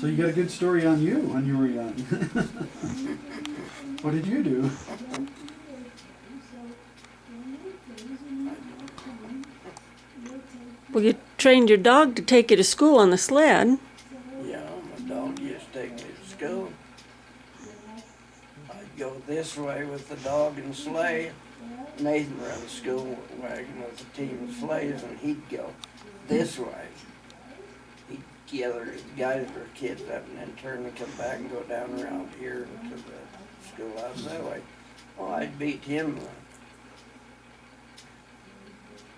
So you got a good story on you when you were young. What did you do? Well, you trained your dog to take you to school on the sled. Yeah, my dog used to take me to school. I'd go this way with the dog and sleigh. Nathan ran a school wagon with a team of sleighs, and he'd go this way. He'd gather his guys or kids up and then turn and come back and go down around here to the schoolhouse that way. Well, I'd beat him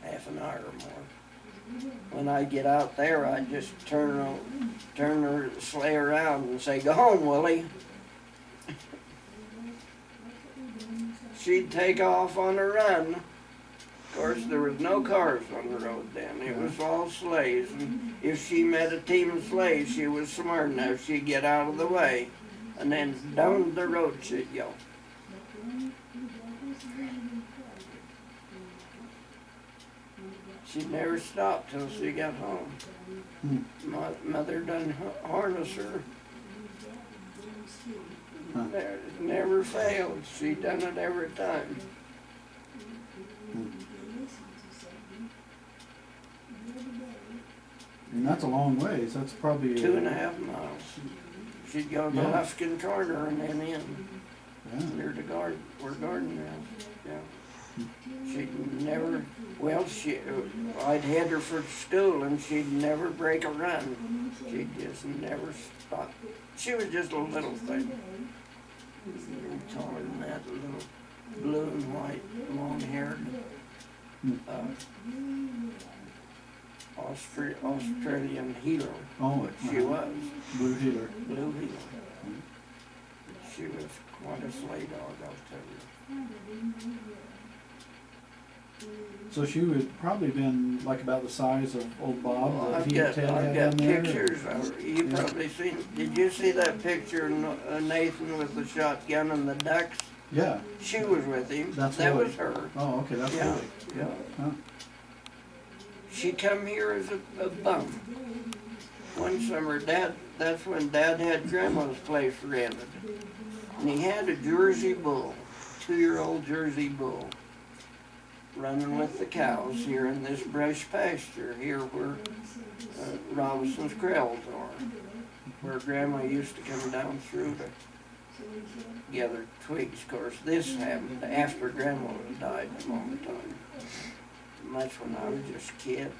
half an hour or more. When I get out there, I'd just turn her sleigh around and say, "Go home, Willie." She'd take off on a run. Of course, there was no cars on the road then. It was all sleighs. And if she met a team of sleighs, she was smart enough, she'd get out of the way. And then down the road she'd go. She never stopped till she got home. My mother done harness her. Never failed. She done it every time. And that's a long ways. That's probably 2.5 miles. She'd go to the Luskin Corner and then in. Yeah. Near the garden, where garden is. Yeah. She'd never, I'd head her for school and she'd never break a run. She'd just never stop. She was just a little thing. Taller than that, little blue and white, long-haired. Australian healer. Oh, She was. Blue healer. Blue healer. She was quite a sleigh dog, I'll tell you. So she would probably been like about the size of old Bob Well, that I've he and Ted got had down there. pictures of her. You probably seen, did you see that picture of Nathan with the shotgun and the ducks? Yeah. She was with him. That's that Lily. was her. Oh, okay, that's Yeah, really. yeah. Huh. She come here as a bum. One summer, that's when Dad had Grandma's place rented. And he had a Jersey bull, 2-year-old Jersey bull, running with the cows here in this brush pasture here where Robinson's Krells are, where Grandma used to come down through to gather twigs. Of course, this happened after Grandma had died a long time. And that's when I was just a kid.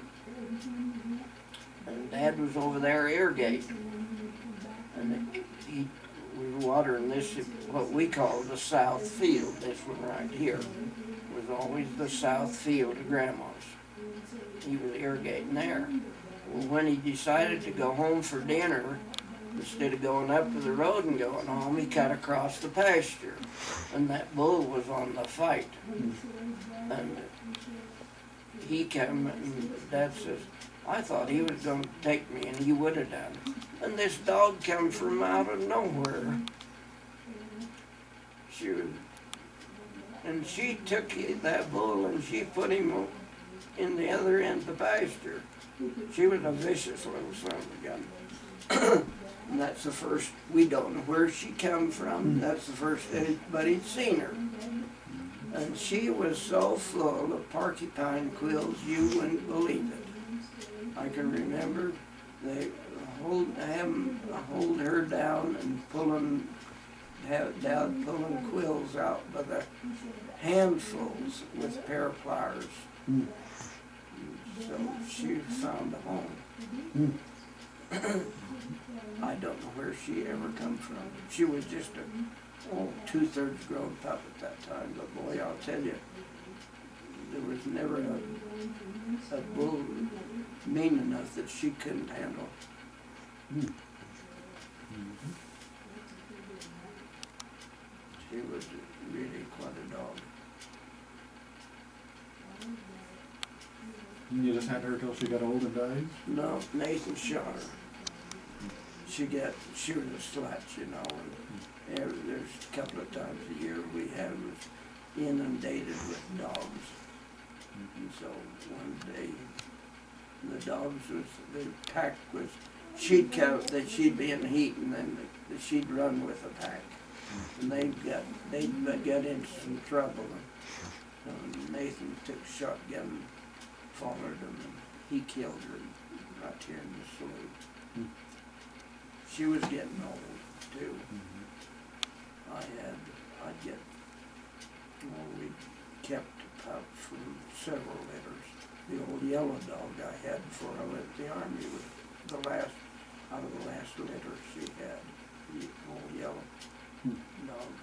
And Dad was over there irrigating. And he was watering this, what we call the south field. This one right here was always the south field of Grandma's. He was irrigating there. Well, when he decided to go home for dinner, instead of going up to the road and going home, he cut across the pasture. And that bull was on the fight. And he came and Dad says, "I thought he was going to take me," and he would have done. And this dog come from out of nowhere. She took that bull and she put him in the other end of the pasture. She was a vicious little son of a gun. And that's the first, we don't know where she come from. That's the first anybody'd seen her. And she was so full of porcupine quills, you wouldn't believe it. I can remember they hold her down and Dad pulling quills out by the handfuls with a pair of pliers. So she found a home. I don't know where she ever come from. She was just a 2/3 grown pup at that time, but boy, I'll tell you, there was never a bull mean enough that she couldn't handle. She was really quite a dog. And you just had her till she got old and died? No, Nathan shot her. She was a slut, you know, and there's a couple of times a year we was inundated with dogs. And so one day the pack was she'd be in the heat, and then she'd run with the pack. And they'd got into some trouble. And Nathan took a shotgun, followed them, and he killed her right here in the slough. She was getting old too. We kept a pup for several litters. The old yellow dog I had before I left the army was the last, out of the last litter she had, the old yellow dog.